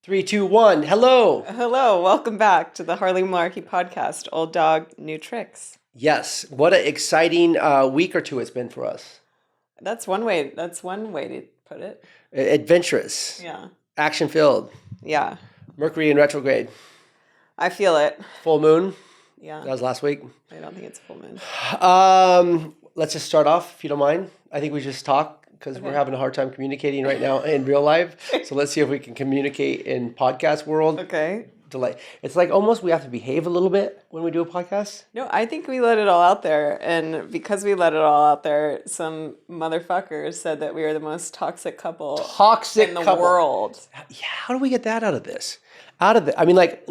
Three, two, one. Hello. Hello, welcome back to the Harley Malarkey podcast. Old dog, new tricks. Yes. What an exciting week or two it's been for us. That's one way. That's one way to put it. Adventurous, Yeah, action filled, yeah. Mercury in retrograde, I feel it. full moon. Yeah. That was last week. I don't think it's full moon. Let's just start off, if you don't mind. I think we just talk because we're Okay. having a hard time communicating right now in real life. So let's see if we can communicate in podcast world. Okay. It's like almost we have to behave a little bit when we do a podcast. No, I think we let it all out there, and because we let it all out there, some motherfuckers said that we are the most toxic couple Toxic in the couple. world. Yeah, how do we get that out of this? Out of the, I mean, like,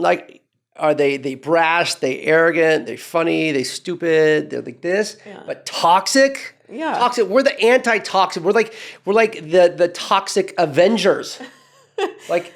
are they brash? They arrogant? They funny? They stupid? They're like this, Yeah. but toxic. Yeah. Toxic. We're the anti-toxic. We're like the toxic Avengers. Like,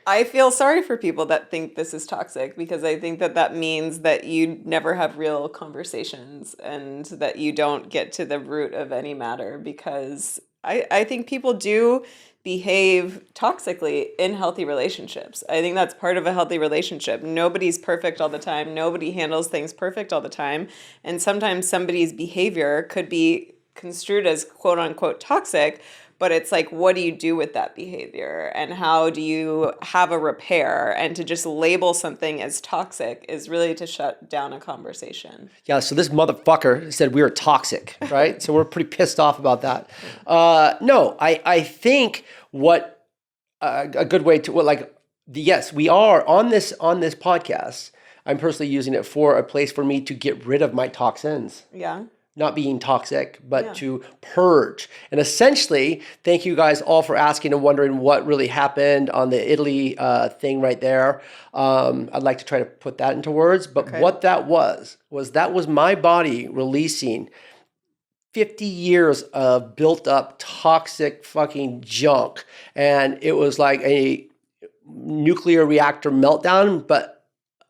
I feel sorry for people that think this is toxic because I think that that means that you never have real conversations and that you don't get to the root of any matter because I think people do behave toxically in healthy relationships. I think that's part of a healthy relationship. Nobody's perfect all the time. Nobody handles things perfect all the time. And sometimes somebody's behavior could be construed as quote unquote toxic, but it's like, what do you do with that behavior? And how do you have a repair? And to just label something as toxic is really to shut down a conversation. yeah. So this motherfucker said we were toxic, right? So we're pretty pissed off about that. No, I think what a good way to yes, we are on this podcast. I'm personally using it for a place for me to get rid of my toxins. Yeah. Not being toxic, but Yeah. to purge. And essentially, thank you guys all for asking and wondering what really happened on the Italy thing right there. I'd like to try to put that into words, but Okay. what that was my body releasing 50 years of built up toxic fucking junk. And it was like a nuclear reactor meltdown, but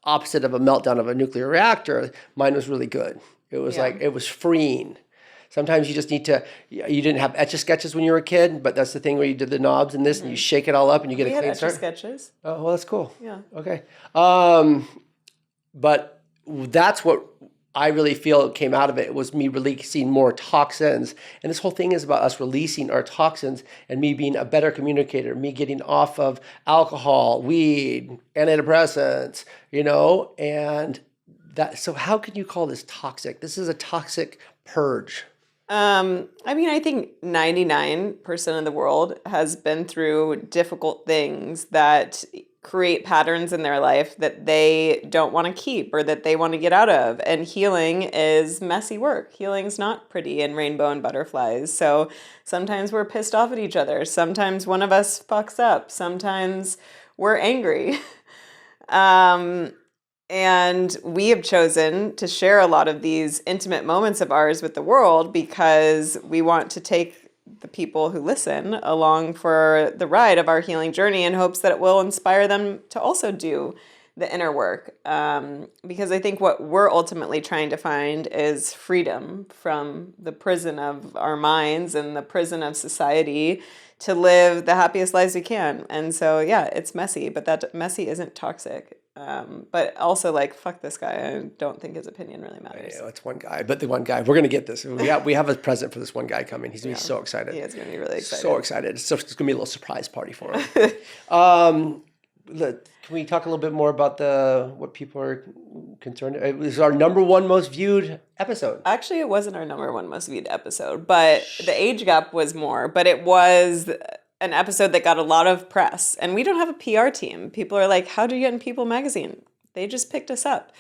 opposite of a meltdown of a nuclear reactor. Mine was really good. It was Yeah. like, it was freeing. Sometimes you just need to, you didn't have Etch-a-Sketches when you were a kid, but that's the thing where you did the knobs and this and you shake it all up and you get We a had clean extra start. sketches. Oh, well, that's cool. Yeah. Okay. But that's what I really feel came out of it was me releasing more toxins. And this whole thing is about us releasing our toxins and me being a better communicator, me getting off of alcohol, weed, antidepressants, and that. So how can you call this toxic? This is a toxic purge. I mean, I think 99% of the world has been through difficult things that create patterns in their life that they don't want to keep or that they want to get out of. And healing is messy work. Healing's not pretty and rainbow and butterflies. So sometimes we're pissed off at each other. Sometimes one of us fucks up. Sometimes we're angry. And we have chosen to share a lot of these intimate moments of ours with the world because we want to take the people who listen along for the ride of our healing journey in hopes that it will inspire them to also do the inner work. Because I think what we're ultimately trying to find is freedom from the prison of our minds and the prison of society to live the happiest lives we can. And so, yeah, it's messy, but that messy isn't toxic. But also, like, fuck this guy. I don't think his opinion really matters. It's one guy, but the one guy, we're going to get this. We have a present for this one guy coming. He's going to be so excited. He is going to be really excited. So excited. It's going to be a little surprise party for him. Can we talk a little bit more about what people are concerned? It was our number one most viewed episode. Actually, it wasn't our number one most viewed episode, but the age gap was more. But it was an episode that got a lot of press. And we don't have a PR team. People are like, how do you get in People magazine? They just picked us up.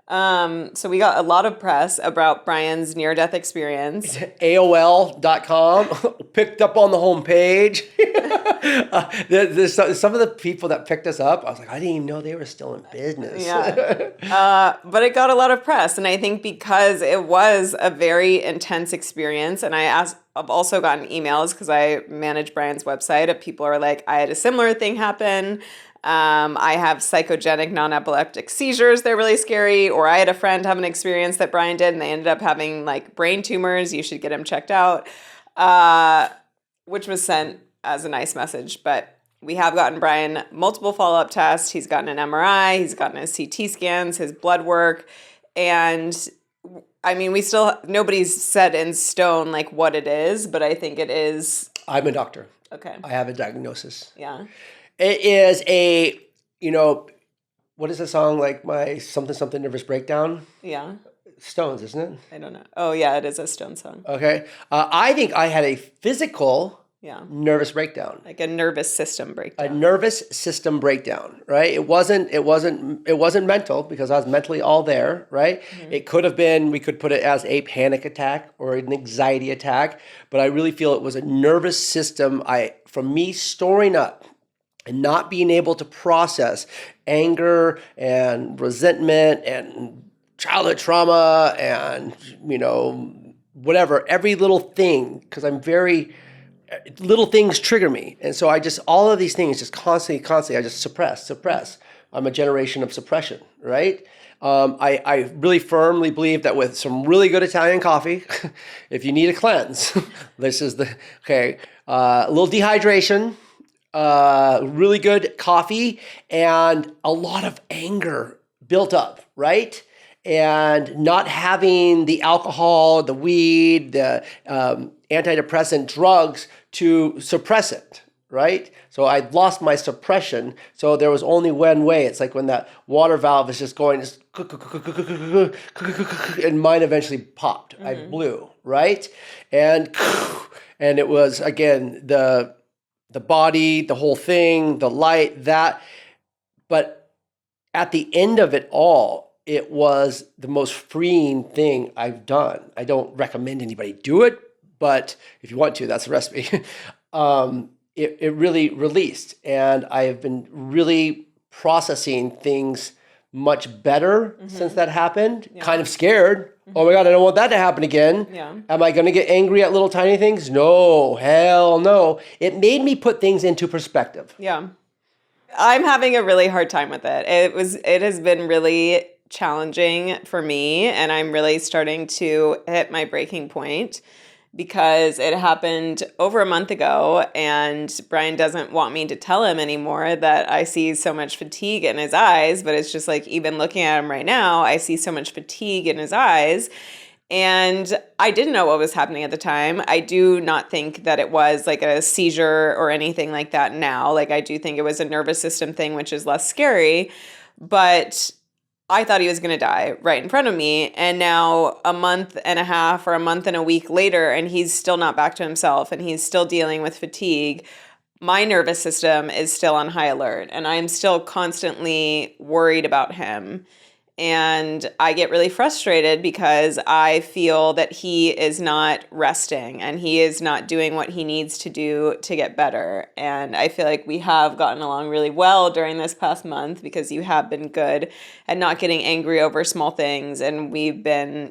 So we got a lot of press about Brian's near-death experience. AOL.com picked up on the homepage. There's some of the people that picked us up. I was like, I didn't even know they were still in business. Yeah. But it got a lot of press. And I think because it was a very intense experience, and I've also gotten emails because I manage Brian's website of people who are like, I had a similar thing happen. I have psychogenic non-epileptic seizures. They're really scary. Or I had a friend have an experience that Brian did and they ended up having like brain tumors. You should get him checked out, which was sent as a nice message. But we have gotten Brian multiple follow-up tests. He's gotten an MRI, he's gotten his CT scans, his blood work. And I mean, nobody's set in stone like what it is, but I think it is. I'm a doctor. Okay. I have a diagnosis. Yeah. It is a, what is the song, like my something nervous breakdown? Yeah. Stones, isn't it? I don't know. Oh, yeah, it is a Stone song. Okay. I think I had a physical nervous breakdown. Like a nervous system breakdown. A nervous system breakdown, right? It wasn't mental because I was mentally all there, right? Mm-hmm. It could have been, we could put it as a panic attack or an anxiety attack, but I really feel it was a nervous system from me storing up and not being able to process anger and resentment and childhood trauma and, whatever, every little thing, because little things trigger me. And so all of these things just constantly, I just suppress. I'm a generation of suppression, right? I really firmly believe that with some really good Italian coffee, if you need a cleanse, this is a little dehydration, really good coffee, and a lot of anger built up, right? And not having the alcohol, the weed, the antidepressant drugs to suppress it, right? So I lost my suppression. So there was only one way. It's like when that water valve is just going, and mine eventually popped. Mm-hmm. I blew, right? And it was, again, the body, the whole thing, the light, that. But at the end of it all, it was the most freeing thing I've done. I don't recommend anybody do it, but if you want to, that's the recipe. It really released, and I have been really processing things much better since that happened. Yeah. Kind of scared. Mm-hmm. Oh my God, I don't want that to happen again. Yeah. Am I going to get angry at little tiny things? No, hell no. It made me put things into perspective. Yeah. I'm having a really hard time with it. It has been really challenging for me, and I'm really starting to hit my breaking point because it happened over a month ago, and Brian doesn't want me to tell him anymore that I see so much fatigue in his eyes, but it's just like, even looking at him right now, I see so much fatigue in his eyes. And I didn't know what was happening at the time. I do not think that it was like a seizure or anything like that now. Like, I do think it was a nervous system thing, which is less scary. But I thought he was going to die right in front of me. And now a month and a half or a month and a week later, and he's still not back to himself, and he's still dealing with fatigue. My nervous system is still on high alert, and I'm still constantly worried about him. And I get really frustrated because I feel that he is not resting and he is not doing what he needs to do to get better. And I feel like we have gotten along really well during this past month because you have been good at not getting angry over small things. And we've been,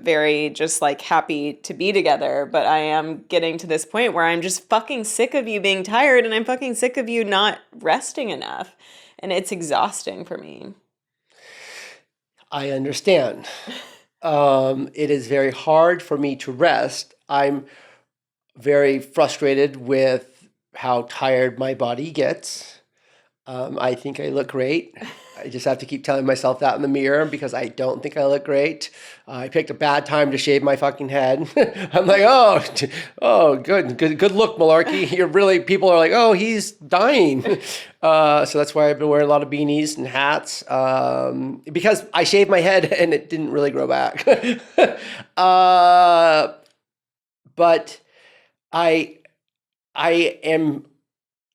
very just like happy to be together. But I am getting to this point where I'm just fucking sick of you being tired, and I'm fucking sick of you not resting enough. And it's exhausting for me. I understand. It is very hard for me to rest. I'm very frustrated with how tired my body gets. I think I look great. I just have to keep telling myself that in the mirror because I don't think I look great. I picked a bad time to shave my fucking head. I'm like, good look, Malarkey. People are like, oh, he's dying. So that's why I've been wearing a lot of beanies and hats because I shaved my head and it didn't really grow back. But I am,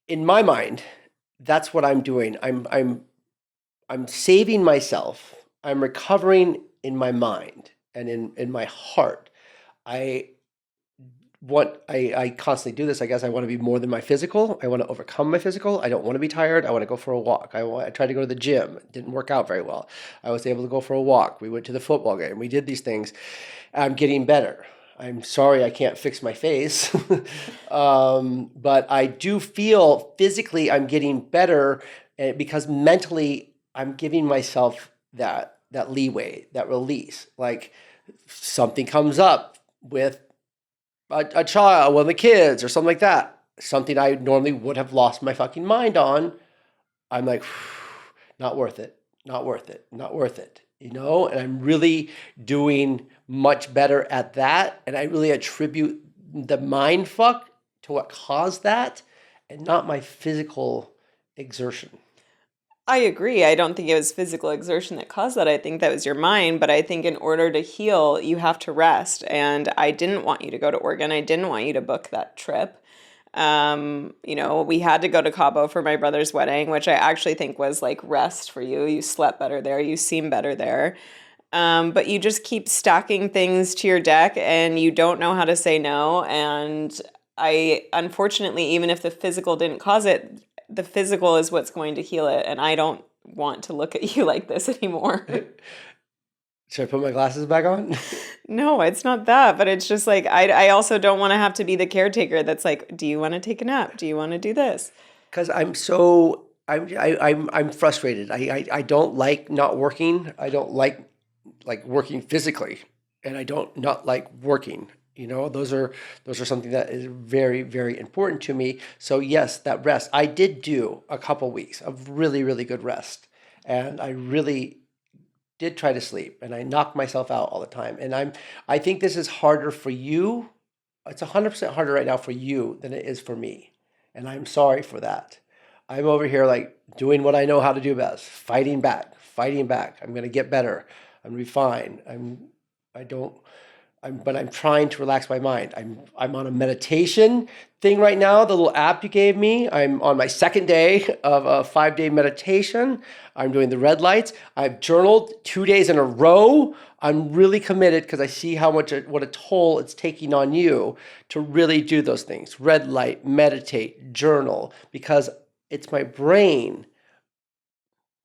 in my mind, that's what I'm doing. I'm saving myself. I'm recovering in my mind and in my heart. I constantly do this. I guess I want to be more than my physical. I want to overcome my physical. I don't want to be tired. I want to go for a walk. I tried to go to the gym. It didn't work out very well. I was able to go for a walk. We went to the football game. We did these things. I'm getting better. I'm sorry I can't fix my face. But I do feel physically I'm getting better because mentally I'm giving myself that leeway, that release. Like something comes up with a child, one of the kids or something like that. something I normally would have lost my fucking mind on, I'm like, not worth it, not worth it, not worth it, you know? And I'm really doing much better at that. And I really attribute the mind fuck to what caused that and not my physical exertion. I agree. I don't think it was physical exertion that caused that. I think that was your mind. But I think in order to heal, you have to rest. And I didn't want you to go to Oregon. I didn't want you to book that trip. We had to go to Cabo for my brother's wedding, which I actually think was like rest for you. You slept better there. You seem better there. But you just keep stacking things to your deck and you don't know how to say no. And unfortunately, even if the physical didn't cause it, the physical is what's going to heal it. And I don't want to look at you like this anymore. Should I put my glasses back on? No, it's not that, but it's just like I also don't want to have to be the caretaker that's like, do you want to take a nap? Do you want to do this? Because I'm frustrated. I don't like not working. I don't like working physically, and I don't not like working. You know, those are something that is very, very important to me. So yes, that rest. I did do a couple weeks of really, really good rest, and I really did try to sleep, and I knocked myself out all the time. And I think this is harder for you. It's 100% harder right now for you than it is for me, and I'm sorry for that. I'm over here like doing what I know how to do best, fighting back, fighting back. I'm gonna get better. I'm gonna be fine. I don't. But I'm trying to relax my mind. I'm on a meditation thing right now. The little app you gave me. I'm on my second day of a 5-day meditation. I'm doing the red lights. I've journaled 2 days in a row. I'm really committed because I see how much what a toll it's taking on you to really do those things. Red light, meditate, journal, because it's my brain.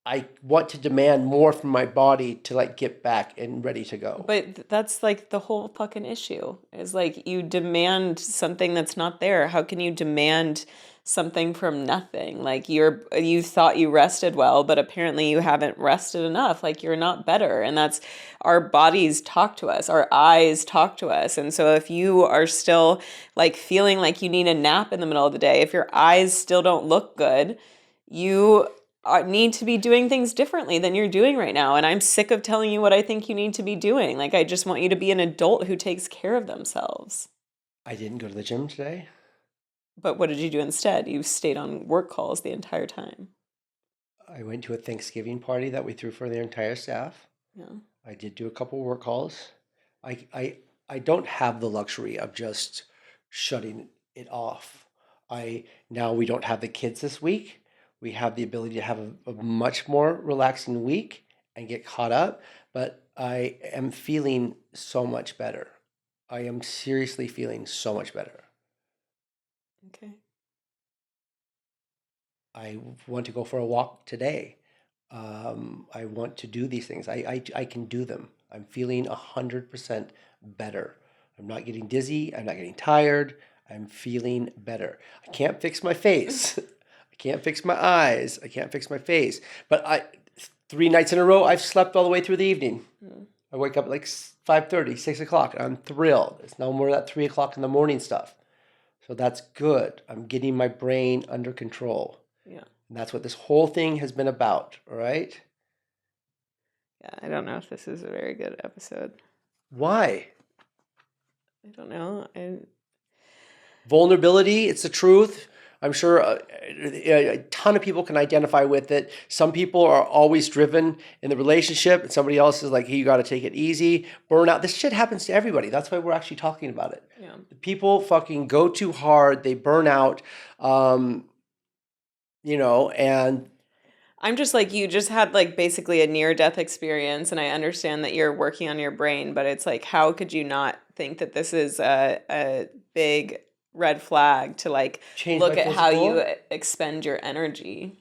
I want to demand more from my body to like get back and ready to go. But that's like the whole fucking issue is like you demand something that's not there. How can you demand something from nothing? Like you thought you rested well, but apparently you haven't rested enough. Like you're not better. And that's our bodies talk to us, our eyes talk to us. And so if you are still like feeling like you need a nap in the middle of the day, if your eyes still don't look good, you need to be doing things differently than you're doing right now. And I'm sick of telling you what I think you need to be doing. Like, I just want you to be an adult who takes care of themselves. I didn't go to the gym today. But what did you do instead? You stayed on work calls the entire time. I went to a Thanksgiving party that we threw for the entire staff. Yeah. I did do a couple work calls. I don't have the luxury of just shutting it off. Now we don't have the kids this week. We have the ability to have a much more relaxing week and get caught up, but I am feeling so much better. I am seriously feeling so much better. Okay. I want to go for a walk today. I want to do these things. I can do them. I'm feeling 100% better. I'm not getting dizzy. I'm not getting tired. I'm feeling better. I can't fix my face. I can't fix my eyes. I can't fix my face. But 3 nights in a row, I've slept all the way through the evening. I wake up at like 5:30, 6 o'clock, and I'm thrilled. It's no more of that 3 o'clock in the morning stuff. So that's good. I'm getting my brain under control. Yeah. And that's what this whole thing has been about, all right? Yeah, I don't know if this is a very good episode. Why? I don't know. Vulnerability, it's the truth. I'm sure a ton of people can identify with it. Some people are always driven in the relationship, and somebody else is like, hey, you got to take it easy. Burnout. This shit happens to everybody. That's why we're actually talking about it. Yeah. People fucking go too hard. They burn out, and I'm just like, you just had like basically a near-death experience, and I understand that you're working on your brain, but it's like, how could you not think that this is a big red flag to like change look my at how physical. you expend your energy?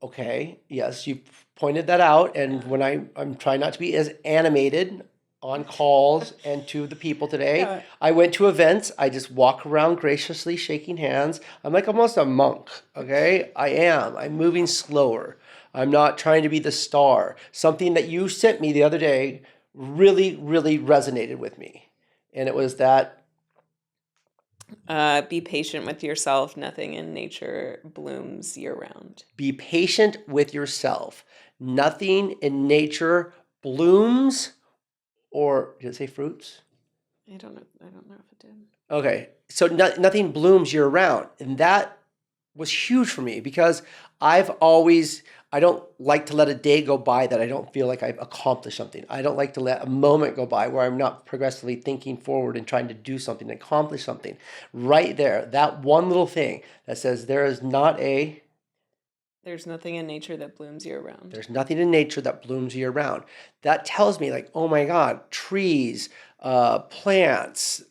Okay, yes, you pointed that out, and when I'm trying not to be as animated on calls and to the people today. Yeah. I went to events. I just walk around graciously shaking hands. I'm like almost a monk, okay? I am. I'm moving slower. I'm not trying to be the star. Something that you sent me the other day really, really resonated with me. And it was that Be patient with yourself. Nothing in nature blooms year round. Be patient with yourself. Nothing in nature blooms, or did it say fruits? I don't know. I don't know if it did. Okay, so nothing blooms year round, and that was huge for me because I don't like to let a day go by that I don't feel like I've accomplished something. I don't like to let a moment go by where I'm not progressively thinking forward and trying to do something, accomplish something. Right there, that one little thing that says there's nothing in nature that blooms year round. There's nothing in nature that blooms year round. That tells me, like, oh my God, trees, plants,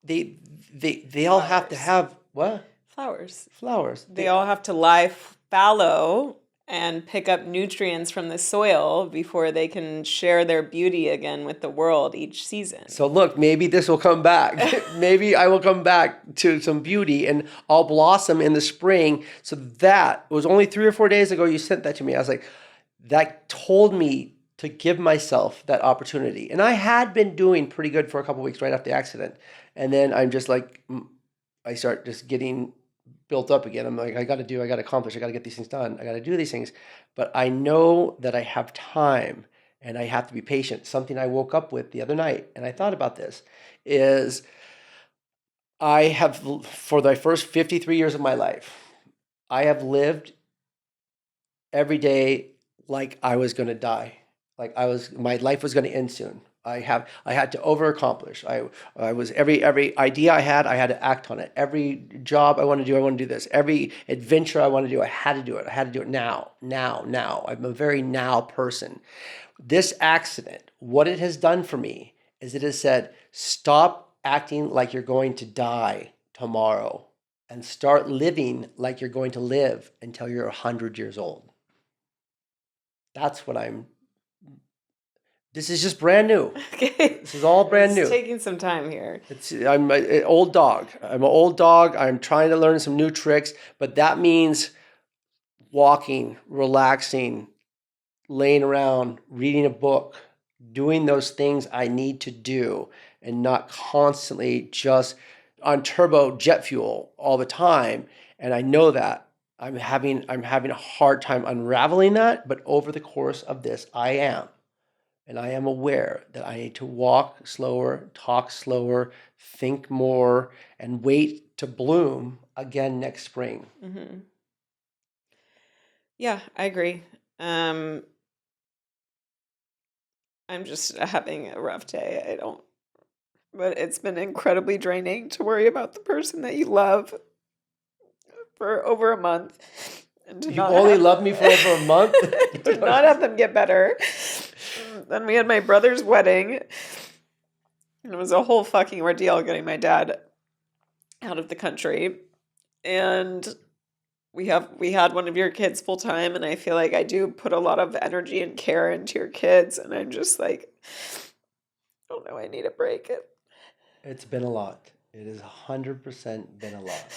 they all have to Flowers. have what? Flowers. Flowers. They all have to lie fallow and pick up nutrients from the soil before they can share their beauty again with the world each season. So look, maybe this will come back. Maybe I will come back to some beauty and I'll blossom in the spring. So that was only 3 or 4 days ago you sent that to me. I was like, that told me to give myself that opportunity. And I had been doing pretty good for a couple of weeks right after the accident. And then I'm just like, I start just getting built up again. I'm like, I got to accomplish, I got to get these things done. I got to do these things. But I know that I have time and I have to be patient. Something I woke up with the other night, and I thought about this, is I have, for the first 53 years of my life, I have lived every day like I was going to die. My life was going to end soon. I had to over accomplish. I was every idea I had to act on it. Every job I want to do this. Every adventure I want to do, I had to do it. I had to do it now. I'm a very now person. This accident, what it has done for me is it has said, stop acting like you're going to die tomorrow and start living like you're going to live until you're 100 years old. That's what this is just brand new. Okay. This is all brand new. It's taking some time here. I'm an old dog. I'm an old dog. I'm trying to learn some new tricks, but that means walking, relaxing, laying around, reading a book, doing those things I need to do, and not constantly just on turbo jet fuel all the time. And I know that I'm having a hard time unraveling that, but over the course of this, I am. And I am aware that I need to walk slower, talk slower, think more, and wait to bloom again next spring. Mm-hmm. Yeah, I agree. I'm just having a rough day. But it's been incredibly draining to worry about the person that you love for over a month. And You only love me for over a month? To not have them get better. Then we had my brother's wedding. And it was a whole fucking ordeal getting my dad out of the country. And we had one of your kids full time, and I feel like I do put a lot of energy and care into your kids, and I'm just like, I don't know, I need a break. It's been a lot. It has 100% been a lot.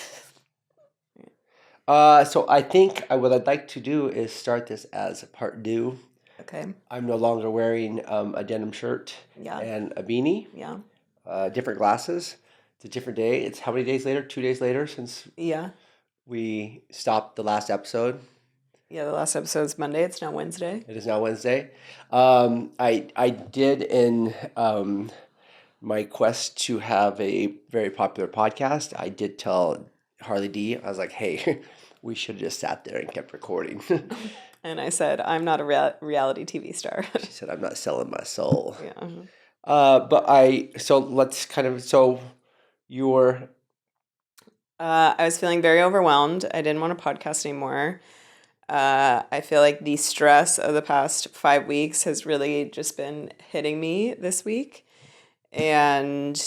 So I think what I'd like to do is start this as a part 2. Okay. I'm no longer wearing a denim shirt and a beanie. Yeah. Different glasses. It's a different day. It's how many days later? 2 days later since we stopped the last episode. Yeah, the last episode's Monday. It's now Wednesday. It is now Wednesday. I did in my quest to have a very popular podcast, I did tell Harley D, I was like, hey, we should have just sat there and kept recording. And I said, I'm not a reality TV star. She said, I'm not selling my soul. Yeah. So you were... I was feeling very overwhelmed. I didn't want to podcast anymore. I feel like the stress of the past 5 weeks has really just been hitting me this week. And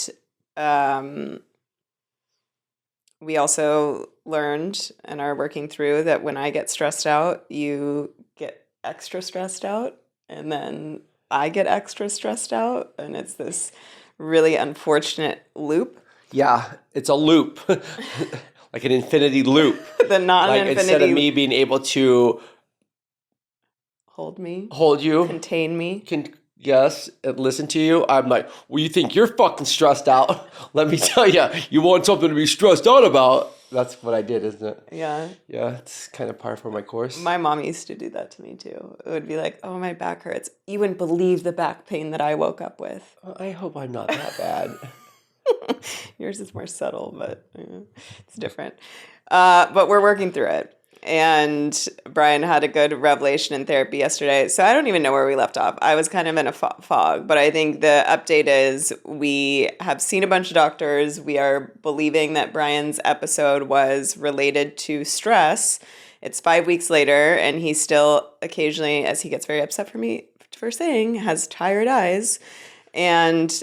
we also learned and are working through that when I get stressed out, you get extra stressed out, and then I get extra stressed out, and it's this really unfortunate loop. Yeah, it's a loop, like an infinity loop. Instead of me being able to hold you, contain me, yes, and listen to you, I'm like, well, you think you're fucking stressed out. Let me tell you, you want something to be stressed out about. That's what I did, isn't it? Yeah. Yeah, it's kind of par for my course. My mom used to do that to me too. It would be like, oh, my back hurts. You wouldn't believe the back pain that I woke up with. I hope I'm not that bad. Yours is more subtle, but it's different. But we're working through it. And Brian had a good revelation in therapy yesterday. So I don't even know where we left off. I was kind of in a fog. But I think the update is we have seen a bunch of doctors. We are believing that Brian's episode was related to stress. It's 5 weeks later, and he still occasionally, as he gets very upset for me for saying, has tired eyes. And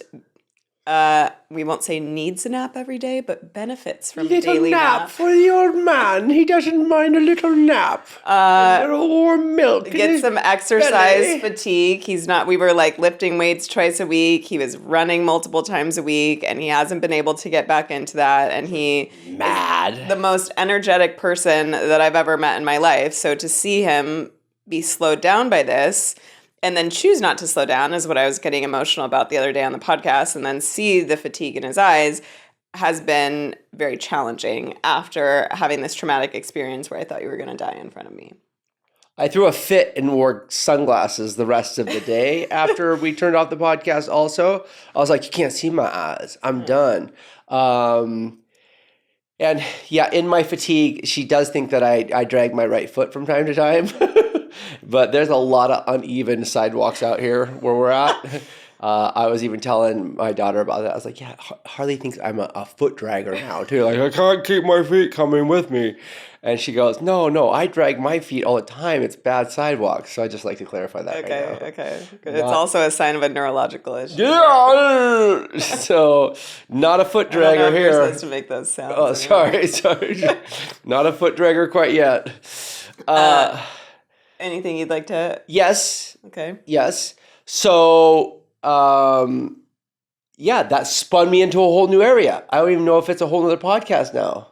we won't say needs a nap every day, but benefits from daily nap. For the old man. He doesn't mind a little nap. A little warm milk. Get some exercise fatigue. We were like lifting weights twice a week. He was running multiple times a week, and he hasn't been able to get back into that. And he is the most energetic person that I've ever met in my life. So to see him be slowed down by this, and then choose not to slow down is what I was getting emotional about the other day on the podcast, and then see the fatigue in his eyes has been very challenging after having this traumatic experience where I thought you were going to die in front of me. I threw a fit and wore sunglasses the rest of the day after we turned off the podcast also. I was like, you can't see my eyes. I'm done. And yeah, in my fatigue, she does think that I drag my right foot from time to time. But there's a lot of uneven sidewalks out here where we're at. I was even telling my daughter about that. I was like, yeah, Harley thinks I'm a foot dragger now, too. Like, I can't keep my feet coming with me. And she goes, no, I drag my feet all the time. It's bad sidewalks. So I just like to clarify that right now. Okay. It's also a sign of a neurological issue. Yeah! So, not a foot dragger here. You're supposed to make those sounds. Oh, sorry. Not a foot dragger quite yet. Anything you'd like to? Yes. Okay. Yes. So, yeah, that spun me into a whole new area. I don't even know if it's a whole other podcast now.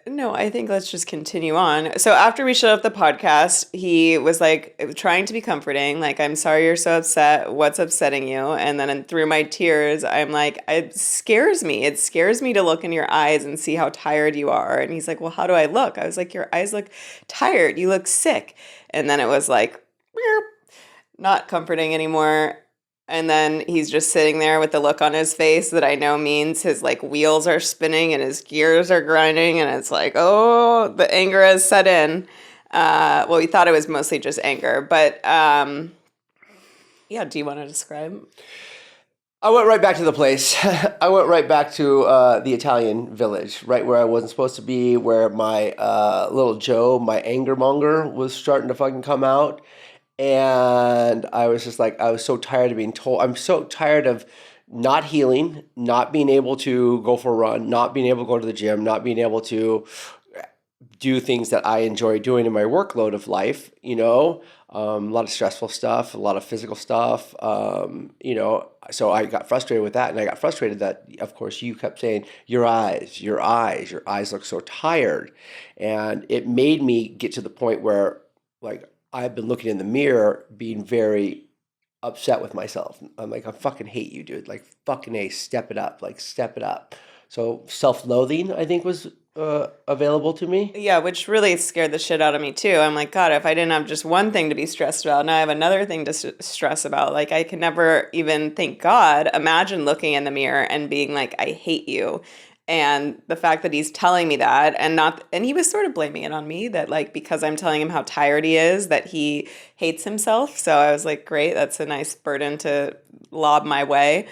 No, I think let's just continue on. So after we shut off the podcast, he was like trying to be comforting. Like, I'm sorry you're so upset. What's upsetting you? And then through my tears, I'm like, it scares me. It scares me to look in your eyes and see how tired you are. And he's like, well, how do I look? I was like, your eyes look tired. You look sick. And then it was like, not comforting anymore. And then he's just sitting there with the look on his face that I know means his like wheels are spinning and his gears are grinding. And it's like, oh, the anger has set in. Well, we thought it was mostly just anger. But yeah, do you want to describe? I went right back to the place. I went right back to the Italian village, right where I wasn't supposed to be, where my little Joe, my anger monger, was starting to fucking come out. And I was just like, I was so tired of being told. I'm so tired of not healing, not being able to go for a run, not being able to go to the gym, not being able to do things that I enjoy doing in my workload of life, a lot of stressful stuff, a lot of physical stuff, so I got frustrated with that. And I got frustrated that, of course, you kept saying, your eyes look so tired. And it made me get to the point where, like, I've been looking in the mirror being very upset with myself. I'm like, I fucking hate you, dude. Like, fucking A, step it up. Like, step it up. So self-loathing, I think, was available to me. Yeah, which really scared the shit out of me, too. I'm like, God, if I didn't have just one thing to be stressed about, now I have another thing to stress about. Like, I can never even, thank God, imagine looking in the mirror and being like, I hate you. And the fact that he's telling me that and he was sort of blaming it on me that like, because I'm telling him how tired he is, that he hates himself. So I was like, great, that's a nice burden to lob my way.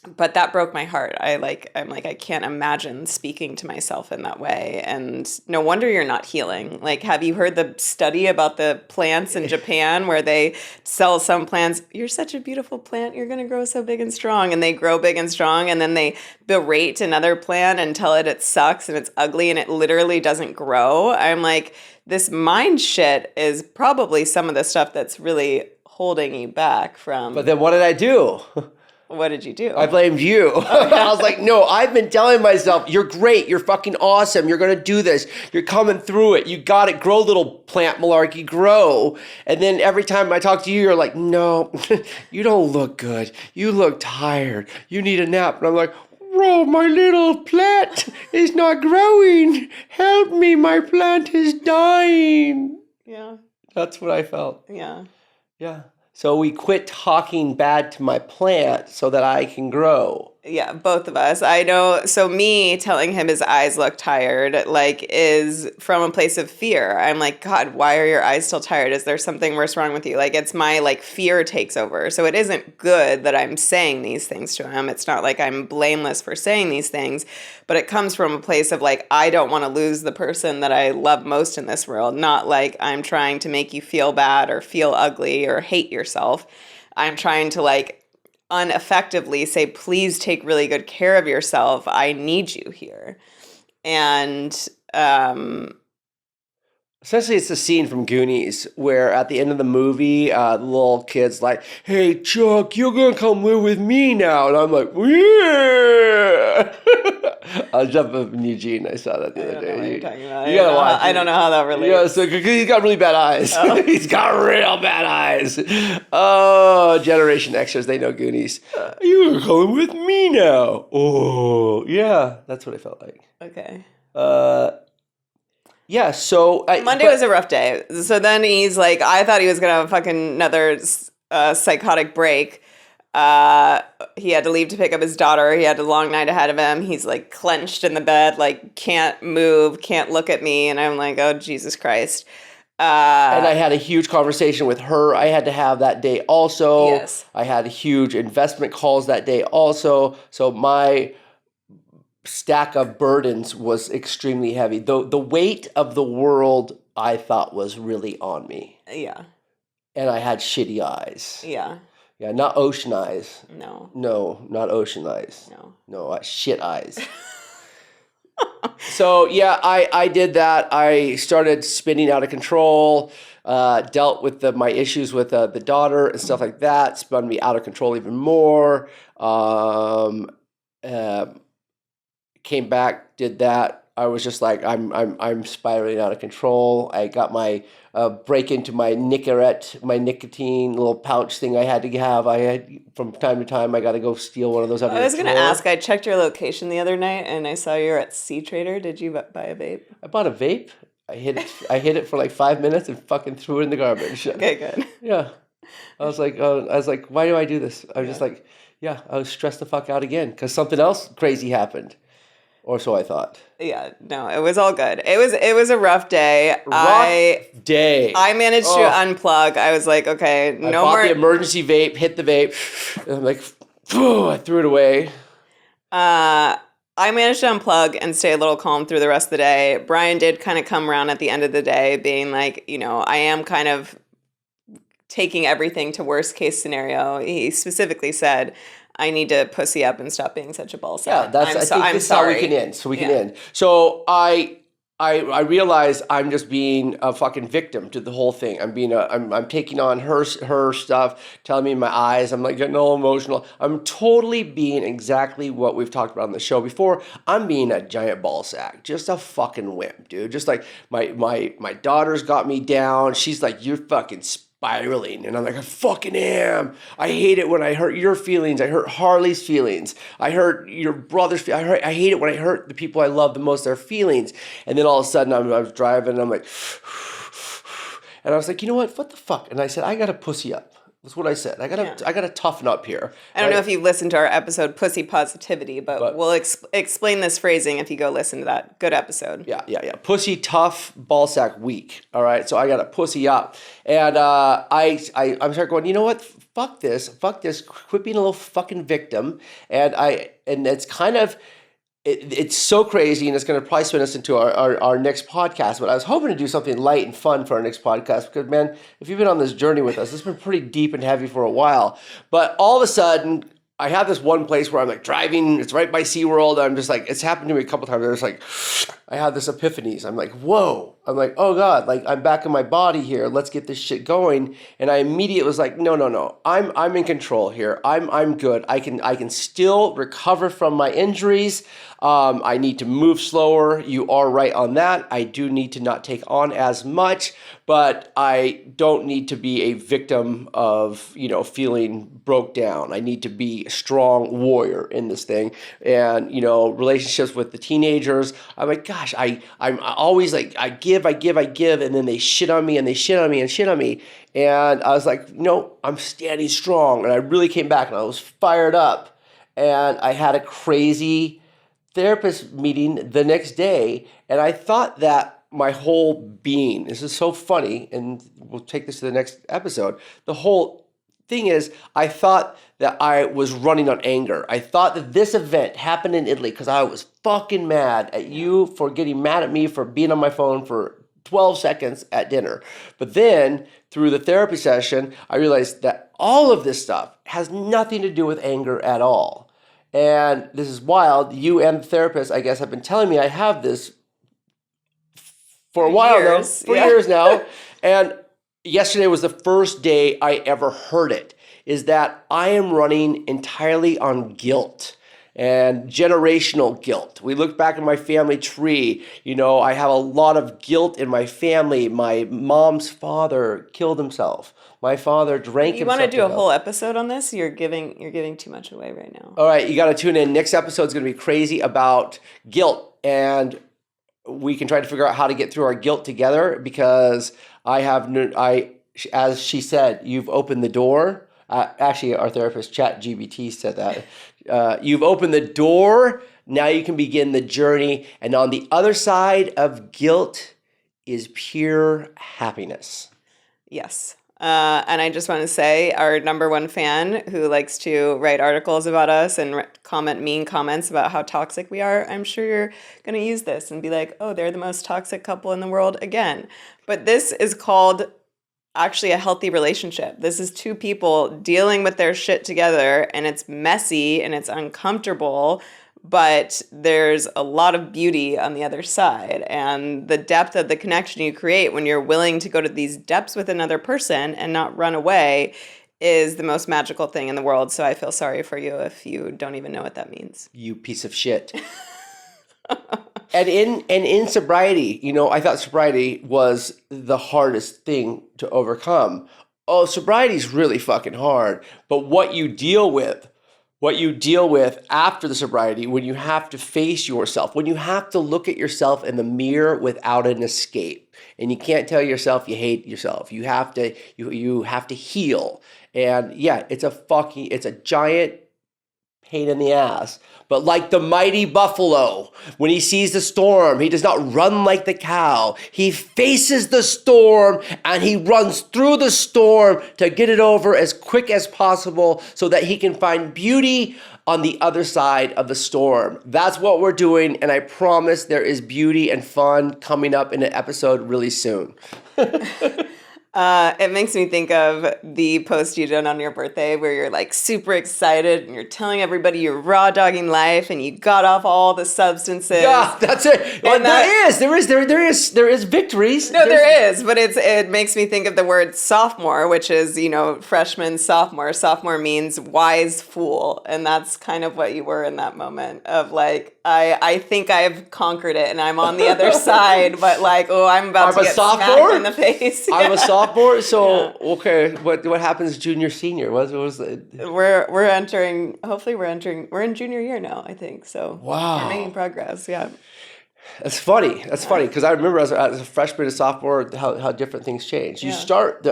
But that broke my heart. I'm like, I can't imagine speaking to myself in that way. And no wonder you're not healing. Like, have you heard the study about the plants in Japan where they sell some plants? You're such a beautiful plant. You're going to grow so big and strong. And they grow big and strong. And then they berate another plant and tell it sucks and it's ugly and it literally doesn't grow. I'm like, this mind shit is probably some of the stuff that's really holding you back from. But then what did I do? What did you do? I blamed you. I was like, no, I've been telling myself, you're great. You're fucking awesome. You're going to do this. You're coming through it. You got it. Grow, little plant malarkey, grow. And then every time I talk to you, you're like, no, you don't look good. You look tired. You need a nap. And I'm like, bro, my little plant is not growing. Help me. My plant is dying. Yeah. That's what I felt. Yeah. Yeah. So we quit talking bad to my plant so that I can grow. Yeah, both of us. I know. So me telling him his eyes look tired, like, is from a place of fear. I'm like, God, why are your eyes still tired? Is there something worse wrong with you? Like, it's my, like, fear takes over. So it isn't good that I'm saying these things to him. It's not like I'm blameless for saying these things, but it comes from a place of, like, I don't want to lose the person that I love most in this world. Not like I'm trying to make you feel bad or feel ugly or hate yourself. I'm trying to, like, uneffectively say, please take really good care of yourself. I need you here. And essentially, it's a scene from Goonies where at the end of the movie, the little kid's like, hey, Chuck, you're going to come live with me now. And I'm like, yeah. I was jumping up in Eugene. I saw that the other day. I don't know what you're talking about. You gotta watch it. I don't know how that relates. Yeah, so because he's got really bad eyes. Oh. He's got real bad eyes. Oh, Generation Xers, they know Goonies. You're coming with me now. Oh, yeah, that's what I felt like. Okay. Yeah, so... Monday was a rough day. So then he's like, I thought he was going to have fucking another psychotic break. He had to leave to pick up his daughter. He had a long night ahead of him. He's like clenched in the bed, like can't move, can't look at me. And I'm like, oh, Jesus Christ. And I had a huge conversation with her. I had to have that day also. Yes. I had huge investment calls that day also. So my stack of burdens was extremely heavy. The weight of the world, I thought, was really on me. Yeah. And I had shitty eyes. Yeah. Yeah, not ocean eyes. No. No, not ocean eyes. No. No, shit eyes. So, yeah, I did that. I started spinning out of control, dealt with my issues with the daughter and stuff like that, spun me out of control even more. Came back, did that. I was just like, I'm spiraling out of control. I got my break into my Nicorette, my nicotine little pouch thing I had to have. I had from time to time. I got to go steal one of those. I was going to ask. I checked your location the other night, and I saw you were at C Trader. Did you buy a vape? I bought a vape. I hit it for like 5 minutes and fucking threw it in the garbage. Okay, good. Yeah, I was like, why do I do this? I was just like, yeah, I was stressed the fuck out again because something else crazy happened. Or so I thought. Yeah, no, it was all good. It was a rough day. Day. I managed to unplug. I was like, okay, I bought the emergency vape, hit the vape, and I'm like, I threw it away. I managed to unplug and stay a little calm through the rest of the day. Brian did kind of come around at the end of the day being like, I am kind of taking everything to worst case scenario. He specifically said, I need to pussy up and stop being such a ball sack. Yeah, I think this is how we can end. So we can end. So I realize I'm just being a fucking victim to the whole thing. I'm taking on her stuff, telling me in my eyes. I'm like getting all emotional. I'm totally being exactly what we've talked about on the show before. I'm being a giant ball sack, just a fucking wimp, dude. Just like my daughter's got me down. She's like, you're fucking spiraling, and I'm like, I fucking am. I hate it when I hurt your feelings. I hurt Harley's feelings. I hurt your brother's feelings. I hate it when I hurt the people I love the most, their feelings. And then all of a sudden I was driving and I'm like, and I was like, you know what the fuck? And I said, I gotta pussy up. That's what I said. I gotta toughen up here. I don't know if you listened to our episode Pussy Positivity, but we'll explain this phrasing if you go listen to that. Good episode. Yeah. Pussy tough, ballsack weak. All right. So I gotta pussy up, and I'm starting going. You know what? Fuck this. Quit being a little fucking victim. And it's kind of. It's so crazy, and it's going to probably spin us into our next podcast. But I was hoping to do something light and fun for our next podcast because, man, if you've been on this journey with us, it's been pretty deep and heavy for a while. But all of a sudden, I have this one place where I'm like driving. It's right by SeaWorld. I'm just like, it's happened to me a couple times. It's like, I have this epiphanies. I'm like, whoa. I'm like, oh God, like I'm back in my body here. Let's get this shit going. And I immediately was like, no. I'm in control here. I'm good. I can still recover from my injuries. I need to move slower. You are right on that. I do need to not take on as much, but I don't need to be a victim of, feeling broke down. I need to be a strong warrior in this thing. And, relationships with the teenagers, I'm like, gosh, I'm always like, I give, and then they shit on me and they shit on me and shit on me. And I was like, no, I'm standing strong. And I really came back and I was fired up. And I had a crazy therapist meeting the next day, and I thought that my whole being, this is so funny, and we'll take this to the next episode, the whole thing is, I thought that I was running on anger. I thought that this event happened in Italy because I was fucking mad at you for getting mad at me for being on my phone for 12 seconds at dinner. But then, through the therapy session, I realized that all of this stuff has nothing to do with anger at all. And this is wild. You and the therapist, I guess, have been telling me I have this for a while now, for years now. And yesterday was the first day I ever heard it, is that I am running entirely on guilt and generational guilt. We look back at my family tree. I have a lot of guilt in my family. My mom's father killed himself. My father drank himself. You want to do a whole episode on this? You're giving too much away right now. All right, you got to tune in. Next episode is going to be crazy about guilt, and we can try to figure out how to get through our guilt together, because as she said, you've opened the door. Actually, our therapist, ChatGPT, said that. You've opened the door. Now you can begin the journey. And on the other side of guilt is pure happiness. Yes. And I just want to say, our number one fan who likes to write articles about us and comment mean comments about how toxic we are, I'm sure you're going to use this and be like, oh, they're the most toxic couple in the world again. But this is called actually a healthy relationship. This is two people dealing with their shit together, and it's messy and it's uncomfortable, but there's a lot of beauty on the other side. And the depth of the connection you create when you're willing to go to these depths with another person and not run away is the most magical thing in the world. So I feel sorry for you if you don't even know what that means. You piece of shit. And in sobriety, I thought sobriety was the hardest thing to overcome. Oh, sobriety is really fucking hard. But what you deal with after the sobriety, when you have to face yourself, when you have to look at yourself in the mirror without an escape, and you can't tell yourself you hate yourself. You have to heal. And yeah, it's a giant pain in the ass. But like the mighty buffalo, when he sees the storm, he does not run like the cow. He faces the storm and he runs through the storm to get it over as quick as possible so that he can find beauty on the other side of the storm. That's what we're doing, and I promise there is beauty and fun coming up in an episode really soon. It makes me think of the post you did on your birthday where you're like super excited and you're telling everybody you're raw dogging life and you got off all the substances. Yeah, that's it. Well, there is victories. No, there is, but it makes me think of the word sophomore, which is, freshman, sophomore. Sophomore means wise fool. And that's kind of what you were in that moment of like, I think I've conquered it and I'm on the other side, but like, I'm about to get smacked in the face. I'm a sophomore. So okay, what happens junior senior? What was it? We're in junior year now, I think. So wow, we're making progress. Yeah, that's funny. That's funny because I remember as a freshman and sophomore how different things change. You start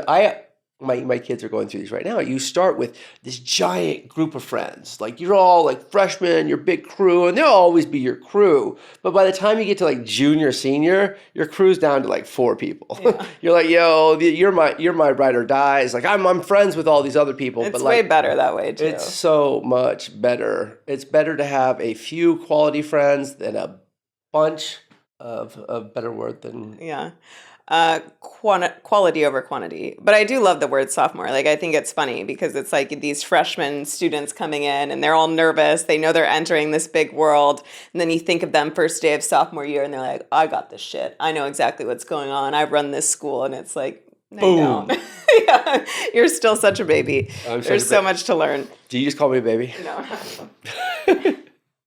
my kids are going through these right now. You start with this giant group of friends. Like you're all like freshmen, your big crew, and they'll always be your crew. But by the time you get to like junior, senior, your crew's down to like 4 people. Yeah. You're like, yo, you're my ride or die. It's like I'm friends with all these other people. It's but way better that way too. It's so much better. It's better to have a few quality friends than a bunch of better word than. Yeah. quality over quantity. But I do love the word sophomore. Like, I think it's funny because it's like these freshman students coming in and they're all nervous. They know they're entering this big world. And then you think of them first day of sophomore year and they're like, I got this shit. I know exactly what's going on. I run this school. And it's like, no, you don't. Yeah, you're still such a baby. There's so much to learn. Do you just call me a baby? No.